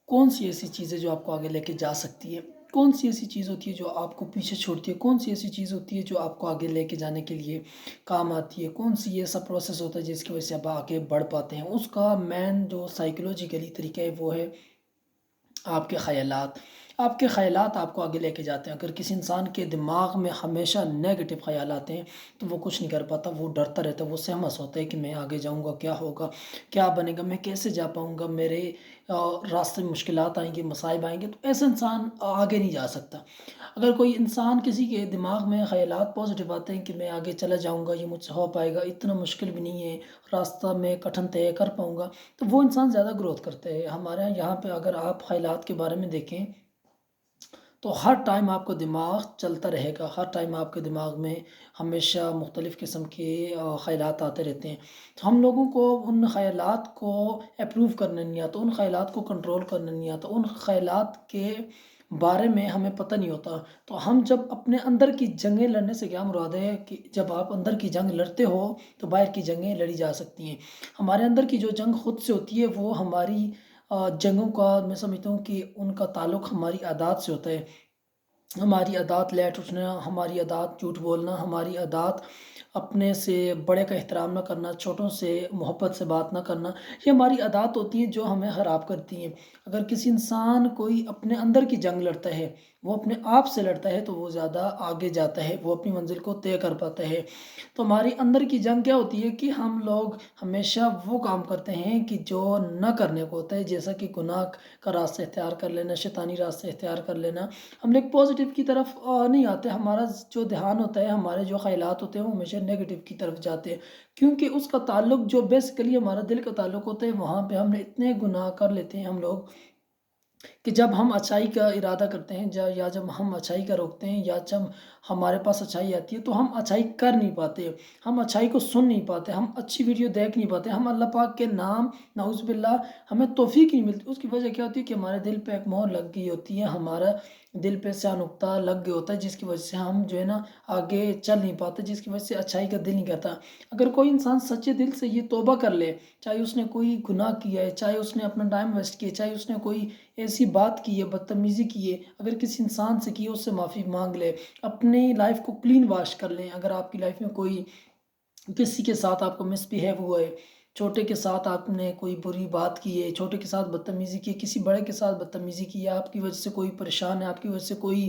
کون سی ایسی چیزیں جو آپ کو آگے لے کے جا سکتی ہے، کون سی ایسی چیز ہوتی ہے جو آپ کو پیچھے چھوڑتی ہے، کون سی ایسی چیز ہوتی ہے جو آپ کو آگے لے کے جانے کے لیے کام آتی ہے، کون سی ایسا پروسیس ہوتا ہے جس کی وجہ سے آپ آگے بڑھ پاتے ہیں۔ اس کا مین جو سائیکولوجیکلی طریقہ ہے وہ ہے آپ کے خیالات۔ آپ کے خیالات آپ کو آگے لے کے جاتے ہیں۔ اگر کسی انسان کے دماغ میں ہمیشہ نیگیٹو خیال آتے ہیں تو وہ کچھ نہیں کر پاتا، وہ ڈرتا رہتا ہے، وہ سہمس ہوتا ہے کہ میں آگے جاؤں گا، کیا ہوگا، کیا بنے گا، میں کیسے جا پاؤں گا، میرے راستے میں مشکلات آئیں گے، مصائب آئیں گے، تو ایسا انسان آگے نہیں جا سکتا۔ اگر کوئی انسان کسی کے دماغ میں خیالات پازیٹیو آتے ہیں کہ میں آگے چلا جاؤں گا، یہ مجھ سے ہو پائے گا، اتنا مشکل بھی نہیں ہے، راستہ میں کٹھن طے کر پاؤں گا، تو وہ انسان زیادہ گروتھ کرتے ہیں۔ ہمارے یہاں پہ اگر آپ خیالات کے بارے میں دیکھیں تو ہر ٹائم آپ کو دماغ چلتا رہے گا، ہر ٹائم آپ کے دماغ میں ہمیشہ مختلف قسم کے خیالات آتے رہتے ہیں۔ تو ہم لوگوں کو ان خیالات کو اپروو کرنا نہیں آتا، ان خیالات کو کنٹرول کرنا نہیں آتا، ان خیالات کے بارے میں ہمیں پتہ نہیں ہوتا۔ تو ہم جب اپنے اندر کی جنگیں لڑنے سے کیا مراد ہے کہ جب آپ اندر کی جنگ لڑتے ہو تو باہر کی جنگیں لڑی جا سکتی ہیں۔ ہمارے اندر کی جو جنگ خود سے ہوتی ہے وہ ہماری جنگوں کا میں سمجھتا ہوں کہ ان کا تعلق ہماری عادات سے ہوتا ہے۔ ہماری عادات لیٹ اٹھنا، ہماری عادات جھوٹ بولنا، ہماری عادات اپنے سے بڑے کا احترام نہ کرنا، چھوٹوں سے محبت سے بات نہ کرنا، یہ ہماری عادات ہوتی ہیں جو ہمیں خراب کرتی ہیں۔ اگر کسی انسان کوئی اپنے اندر کی جنگ لڑتا ہے، وہ اپنے آپ سے لڑتا ہے، تو وہ زیادہ آگے جاتا ہے، وہ اپنی منزل کو طے کر پاتا ہے۔ تو ہماری اندر کی جنگ کیا ہوتی ہے کہ ہم لوگ ہمیشہ وہ کام کرتے ہیں کہ جو نہ کرنے کو ہوتا ہے، جیسا کہ گناہ کا راستہ اختیار کر لینا، شیطانی راستہ اختیار کر لینا۔ ہم لوگ پازیٹیو کی طرف نہیں آتے، ہمارا جو دھیان ہوتا ہے، ہمارے جو خیالات ہوتے ہیں وہ ہمیشہ نیگیٹو کی طرف جاتے ہیں، کیونکہ اس کا تعلق جو بیسیکلی ہمارا دل کا تعلق ہوتا ہے، وہاں پہ ہم نے اتنے گناہ کر لیتے ہیں ہم لوگ کہ جب ہم اچھائی کا ارادہ کرتے ہیں یا جب ہم اچھائی کا روکتے ہیں یا جب ہمارے پاس اچھائی آتی ہے تو ہم اچھائی کر نہیں پاتے، ہم اچھائی کو سن نہیں پاتے، ہم اچھی ویڈیو دیکھ نہیں پاتے، ہم اللہ پاک کے نام نعوذ باللہ ہمیں توفیق نہیں ملتی۔ اس کی وجہ کیا ہوتی ہے کہ ہمارے دل پہ ایک مہر لگ گئی ہوتی ہے، ہمارا دل پہ سیاہ نقطہ لگ گیا ہوتا ہے، جس کی وجہ سے ہم جو ہے نا آگے چل نہیں پاتے، جس کی وجہ سے اچھائی کا دل نہیں کرتا۔ اگر کوئی انسان سچے دل سے یہ توبہ کر لے، چاہے اس نے کوئی گناہ کیا ہے، چاہے اس نے اپنا ٹائم ویسٹ کیا، چاہے اس نے کوئی ایسی بات کی ہے، بدتمیزی کی ہے، اگر کسی انسان سے کی ہے، اس سے معافی مانگ لے، اپنی لائف کو کلین واش کر لیں۔ اگر آپ کی لائف میں کوئی کسی کے ساتھ آپ کو مس بیہیو ہوا ہے، چھوٹے کے ساتھ آپ نے کوئی بری بات کی ہے، چھوٹے کے ساتھ بدتمیزی کی ہے، کسی بڑے کے ساتھ بدتمیزی کی ہے، آپ کی وجہ سے کوئی پریشان ہے، آپ کی وجہ سے کوئی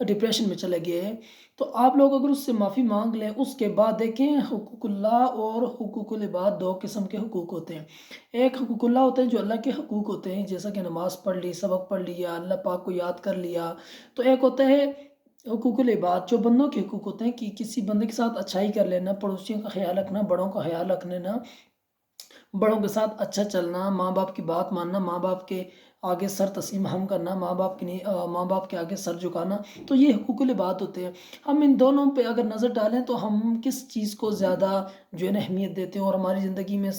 ڈپریشن میں چلے گئے ہیں، تو آپ لوگ اگر اس سے معافی مانگ لیں، اس کے بعد دیکھیں حقوق اللہ اور حقوق العباد دو قسم کے حقوق ہوتے ہیں۔ ایک حقوق اللہ ہوتے ہیں جو اللہ کے حقوق ہوتے ہیں، جیسا کہ نماز پڑھ لی، سبق پڑھ لیا، اللہ پاک کو یاد کر لیا۔ تو ایک ہوتا ہے حقوق العباد جو بندوں کے حقوق ہوتے ہیں کہ کسی بندے کے ساتھ اچھائی کر لینا، پڑوسیوں کا خیال رکھنا، بڑوں کا خیال رکھنا، بڑوں کے ساتھ اچھا چلنا، ماں باپ کی بات ماننا، ماں باپ کے آگے سر تسلیم ہم کرنا، ماں باپ کے آگے سر جھکانا، تو یہ حقوق العباد ہوتے ہیں۔ ہم ان دونوں پہ اگر نظر ڈالیں تو ہم کس چیز کو زیادہ جو ہے نا اہمیت دیتے ہیں اور ہماری زندگی میں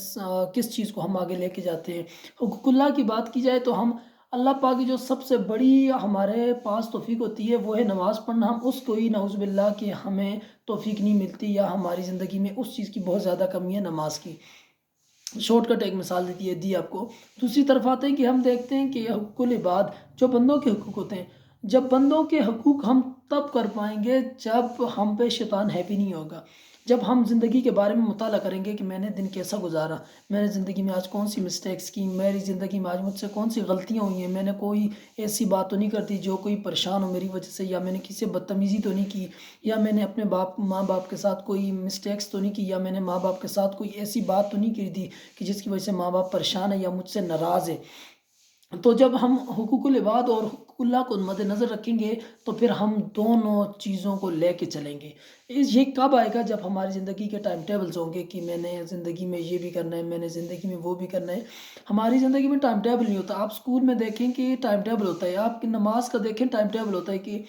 کس چیز کو ہم آگے لے کے جاتے ہیں۔ حقوق اللہ کی بات کی جائے تو ہم اللہ پاک کی جو سب سے بڑی ہمارے پاس توفیق ہوتی ہے وہ ہے نماز پڑھنا۔ ہم اس کو ہی نعوذ باللہ کہ ہمیں توفیق نہیں ملتی یا ہماری زندگی میں اس چیز کی بہت زیادہ کمی ہے نماز کی۔ شارٹ کٹ ایک مثال دی آپ کو۔ دوسری طرف آتے ہیں کہ ہم دیکھتے ہیں کہ حقوق العباد جو بندوں کے حقوق ہوتے ہیں، جب بندوں کے حقوق ہم تب کر پائیں گے جب ہم پہ شیطان ہیپی نہیں ہوگا، جب ہم زندگی کے بارے میں مطالعہ کریں گے کہ میں نے دن کیسا گزارا، میں نے زندگی میں آج کون سی مسٹیکس کی، میری زندگی میں آج مجھ سے کون سی غلطیاں ہوئی ہیں، میں نے کوئی ایسی بات تو نہیں کرتی جو کوئی پریشان ہو میری وجہ سے، یا میں نے کسی سے بدتمیزی تو نہیں کی، یا میں نے اپنے ماں باپ کے ساتھ کوئی مسٹیکس تو نہیں کی، یا میں نے ماں باپ کے ساتھ کوئی ایسی بات تو نہیں کی تھی کہ جس کی وجہ سے ماں باپ پریشان ہے یا مجھ سے ناراض ہے۔ تو جب ہم حقوق العباد اور حقوق اللہ کو مد نظر رکھیں گے تو پھر ہم دونوں چیزوں کو لے کے چلیں گے۔ یہ کب آئے گا؟ جب ہماری زندگی کے ٹائم ٹیبلز ہوں گے کہ میں نے زندگی میں یہ بھی کرنا ہے، میں نے زندگی میں وہ بھی کرنا ہے۔ ہماری زندگی میں ٹائم ٹیبل نہیں ہوتا۔ آپ اسکول میں دیکھیں کہ ٹائم ٹیبل ہوتا ہے، آپ کی نماز کا دیکھیں ٹائم ٹیبل ہوتا ہے کہ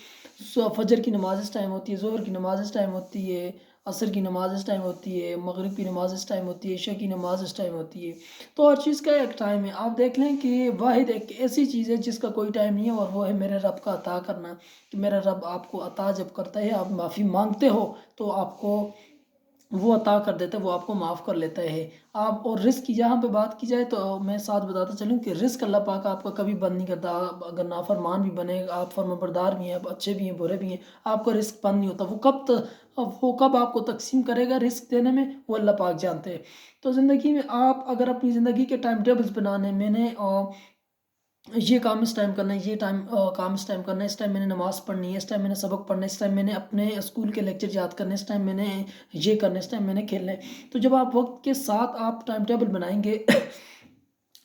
فجر کی نماز اس ٹائم ہوتی ہے، ظہر کی نماز اس ٹائم ہوتی ہے، عصر کی نماز اس ٹائم ہوتی ہے، مغرب کی نماز اس ٹائم ہوتی ہے، عشاء کی نماز اس ٹائم ہوتی ہے۔ تو ہر چیز کا ایک ٹائم ہے۔ آپ دیکھ لیں کہ واحد ایک ایسی چیز ہے جس کا کوئی ٹائم نہیں ہے، اور وہ ہے میرے رب کا عطا کرنا، کہ میرا رب آپ کو عطا جب کرتا ہے، آپ معافی مانگتے ہو تو آپ کو وہ عطا کر دیتا ہے، وہ آپ کو معاف کر لیتا ہے آپ۔ اور رزق کی جہاں پہ بات کی جائے تو میں ساتھ بتاتا چلوں کہ رزق اللہ پاک آپ کا کبھی بند نہیں کرتا۔ آپ اگر نافرمان بھی بنے، آپ فرمانبردار بھی ہیں، اچھے بھی ہیں برے بھی ہیں، آپ کا رزق بند نہیں ہوتا۔ وہ کب آپ کو تقسیم کرے گا رزق دینے میں، وہ اللہ پاک جانتے ہیں۔ تو زندگی میں آپ اگر اپنی زندگی کے ٹائم ٹیبلز بنانے، میں نے یہ کام اس ٹائم کرنا ہے، یہ کام اس ٹائم کرنا ہے، اس ٹائم میں نے نماز پڑھنی ہے، اس ٹائم میں نے سبق پڑھنا ہے، اس ٹائم میں نے اپنے اسکول کے لیکچر یاد کرنے، اس ٹائم میں نے یہ کرنا ہے، اس ٹائم میں نے کھیلنا ہے۔ تو جب آپ وقت کے ساتھ آپ ٹائم ٹیبل بنائیں گے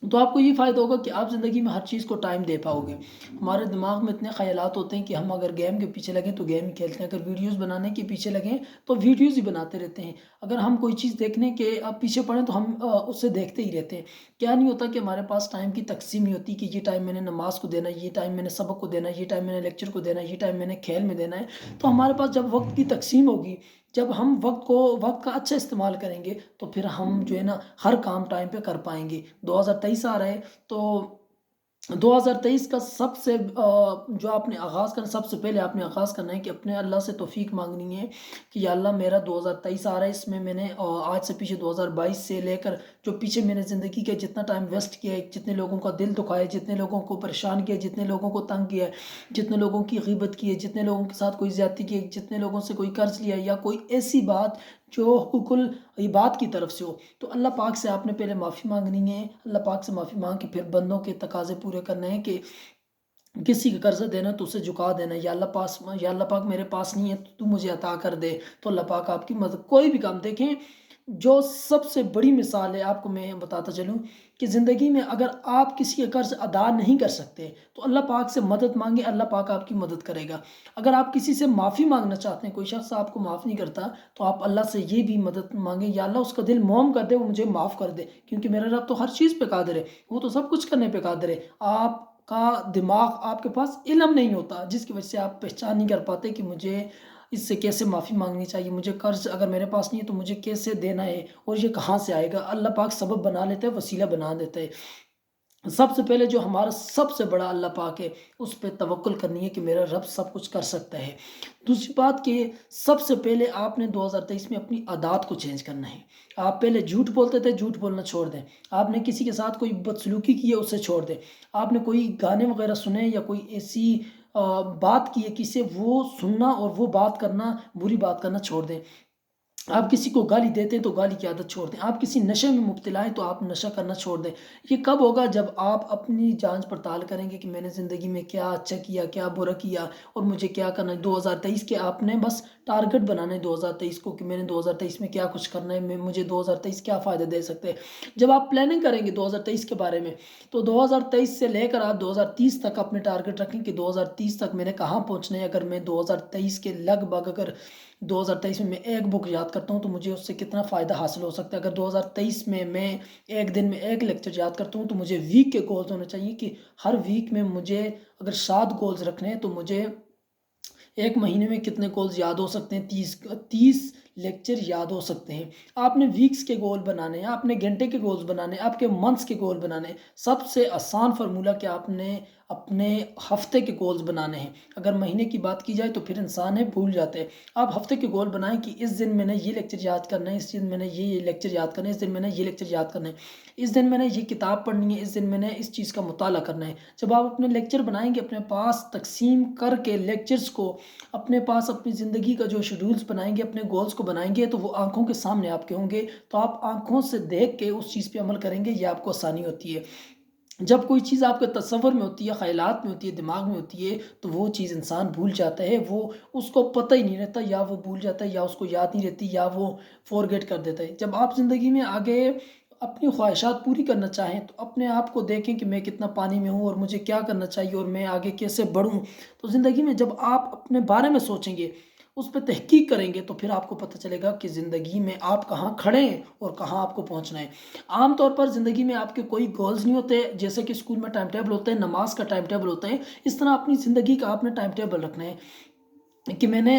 تو آپ کو یہ فائدہ ہوگا کہ آپ زندگی میں ہر چیز کو ٹائم دے پاؤ گے۔ ہمارے دماغ میں اتنے خیالات ہوتے ہیں کہ ہم اگر گیم کے پیچھے لگیں تو گیم ہی کھیلتے ہیں، اگر ویڈیوز بنانے کے پیچھے لگیں تو ویڈیوز ہی بناتے رہتے ہیں، اگر ہم کوئی چیز دیکھنے کے پیچھے پڑیں تو ہم اسے دیکھتے ہی رہتے ہیں۔ کیا نہیں ہوتا کہ ہمارے پاس ٹائم کی تقسیم نہیں ہوتی کہ یہ ٹائم میں نے نماز کو دینا ہے، یہ ٹائم میں نے سبق کو دینا ہے، یہ ٹائم میں نے لیکچر کو دینا ہے، یہ ٹائم میں نے کھیل میں دینا ہے۔ تو ہمارے پاس جب وقت کی تقسیم ہوگی، جب ہم وقت کا اچھا استعمال کریں گے تو پھر ہم جو ہے نا ہر کام ٹائم پہ کر پائیں گے۔ 2023 آ رہا ہے تو 2023 کا سب سے جو آپ نے آغاز کرنا، سب سے پہلے آپ نے آغاز کرنا ہے کہ اپنے اللہ سے توفیق مانگنی ہے کہ یا اللہ میرا 2023 آ رہا ہے، اس میں نے آج سے پیچھے 2022 سے لے کر جو پیچھے میں نے زندگی کے جتنا ٹائم ویسٹ کیا ہے، جتنے لوگوں کا دل دکھایا ہے، جتنے لوگوں کو پریشان کیا ہے، جتنے لوگوں کو تنگ کیا ہے، جتنے لوگوں کی غیبت کی ہے، جتنے لوگوں کے ساتھ کوئی زیادتی کی ہے، جتنے لوگوں سے کوئی قرض لیا ہے، یا کوئی ایسی بات جو حقوق العباد کی طرف سے ہو، تو اللہ پاک سے آپ نے پہلے معافی مانگنی ہے۔ اللہ پاک سے معافی مانگ کے پھر بندوں کے تقاضے پورے کرنے ہیں کہ کسی کا قرض دینا تو اسے جھکا دینا، یا اللہ پاک میرے پاس نہیں ہے تو مجھے عطا کر دے، تو اللہ پاک آپ کی مدد کوئی بھی کام دیکھیں۔ جو سب سے بڑی مثال ہے آپ کو میں بتاتا چلوں کہ زندگی میں اگر آپ کسی کا قرض ادا نہیں کر سکتے تو اللہ پاک سے مدد مانگے، اللہ پاک آپ کی مدد کرے گا۔ اگر آپ کسی سے معافی مانگنا چاہتے ہیں، کوئی شخص آپ کو معاف نہیں کرتا، تو آپ اللہ سے یہ بھی مدد مانگیں یا اللہ اس کا دل موم کر دے، وہ مجھے معاف کر دے، کیونکہ میرا رب تو ہر چیز پہ قادر ہے، وہ تو سب کچھ کرنے پہ قادر ہے۔ آپ کا دماغ، آپ کے پاس علم نہیں ہوتا جس کی وجہ سے آپ پہچان نہیں کر پاتے کہ مجھے اس سے کیسے معافی مانگنی چاہیے، مجھے قرض اگر میرے پاس نہیں ہے تو مجھے کیسے دینا ہے اور یہ کہاں سے آئے گا۔ اللہ پاک سبب بنا لیتا ہے، وسیلہ بنا دیتا ہے۔ سب سے پہلے جو ہمارا سب سے بڑا اللہ پاک ہے، اس پہ توکل کرنی ہے کہ میرا رب سب کچھ کر سکتا ہے۔ دوسری بات کہ سب سے پہلے آپ نے 2023 میں اپنی عادات کو چینج کرنا ہے۔ آپ پہلے جھوٹ بولتے تھے، جھوٹ بولنا چھوڑ دیں۔ آپ نے کسی کے ساتھ کوئی بدسلوکی کی ہے، اسے چھوڑ دیں۔ آپ نے کوئی گانے وغیرہ سنے یا کوئی ایسی بات کی ہے کسی سے، وہ سننا اور وہ بات کرنا، بری بات کرنا چھوڑ دیں۔ آپ کسی کو گالی دیتے ہیں تو گالی کی عادت چھوڑ دیں۔ آپ کسی نشے میں مبتلا ہیں تو آپ نشہ کرنا چھوڑ دیں۔ یہ کب ہوگا؟ جب آپ اپنی جانچ پڑتال کریں گے کہ میں نے زندگی میں کیا اچھا کیا، کیا برا کیا اور مجھے کیا کرنا ہے۔ 2023 کے آپ نے بس ٹارگٹ بنانا ہے 2023 کو کہ میں نے 2023 میں کیا کچھ کرنا ہے، مجھے 2023 کیا فائدہ دے سکتے ہیں۔ جب آپ پلاننگ کریں گے 2023 کے بارے میں تو 2023 سے لے کر آپ 2030 تک اپنے ٹارگٹ رکھیں کہ 2030 تک میں نے کہاں پہنچنا ہے۔ اگر میں 2023 کے لگ بھگ اگر 2023 میں ایک بک یاد کرتا ہوں تو مجھے اس سے کتنا فائدہ حاصل ہو سکتا ہے۔ اگر 2023 میں ایک دن میں ایک لیکچر یاد کرتا ہوں تو مجھے ویک کے گولز ہونے چاہیے کہ ہر ویک میں مجھے اگر 7 گولز رکھنے ہیں تو مجھے ایک مہینے میں کتنے گولز یاد ہو سکتے ہیں؟ 30 لیکچر یاد ہو سکتے ہیں۔ آپ نے ویکس کے گول بنانے ہیں، آپ نے گھنٹے کے گولز بنانے ہیں، آپ کے منتھس کے گول بنانے ہیں۔ سب سے آسان فارمولہ کہ آپ نے اپنے ہفتے کے گولز بنانے ہیں۔ اگر مہینے کی بات کی جائے تو پھر انسان ہے بھول جاتے ہیں۔ آپ ہفتے کے گول بنائیں کہ اس دن میں نے یہ لیکچر یاد کرنا ہے، اس دن میں نے یہ لیکچر یاد کرنا ہے، اس دن میں نے یہ لیکچر یاد کرنا ہے، اس دن میں نے یہ کتاب پڑھنی ہے، اس دن میں نے اس چیز کا مطالعہ کرنا ہے۔ جب آپ اپنے لیکچر بنائیں گے، اپنے پاس تقسیم کر کے لیکچرز کو، اپنے پاس اپنی زندگی کا جو شیڈولز بنائیں گے، اپنے گولز کو بنائیں گے تو وہ آنکھوں کے سامنے آپ کے ہوں گے، تو آپ آنکھوں سے دیکھ کے اس چیز پہ عمل کریں گے، یہ آپ کو آسانی ہوتی ہے۔ جب کوئی چیز آپ کے تصور میں ہوتی ہے، خیالات میں ہوتی ہے، دماغ میں ہوتی ہے تو وہ چیز انسان بھول جاتا ہے، وہ اس کو پتہ ہی نہیں رہتا، یا وہ بھول جاتا ہے یا اس کو یاد نہیں رہتی یا وہ فورگیٹ کر دیتا ہے۔ جب آپ زندگی میں آگے اپنی خواہشات پوری کرنا چاہیں تو اپنے آپ کو دیکھیں کہ میں کتنا پانی میں ہوں اور مجھے کیا کرنا چاہیے اور میں آگے کیسے بڑھوں۔ تو زندگی میں جب آپ اپنے بارے میں سوچیں گے، اس پہ تحقیق کریں گے تو پھر آپ کو پتہ چلے گا کہ زندگی میں آپ کہاں کھڑے ہیں اور کہاں آپ کو پہنچنا ہے۔ عام طور پر زندگی میں آپ کے کوئی گولز نہیں ہوتے، جیسے کہ اسکول میں ٹائم ٹیبل ہوتے ہیں، نماز کا ٹائم ٹیبل ہوتا ہے، اس طرح اپنی زندگی کا آپ نے ٹائم ٹیبل رکھنا ہے کہ میں نے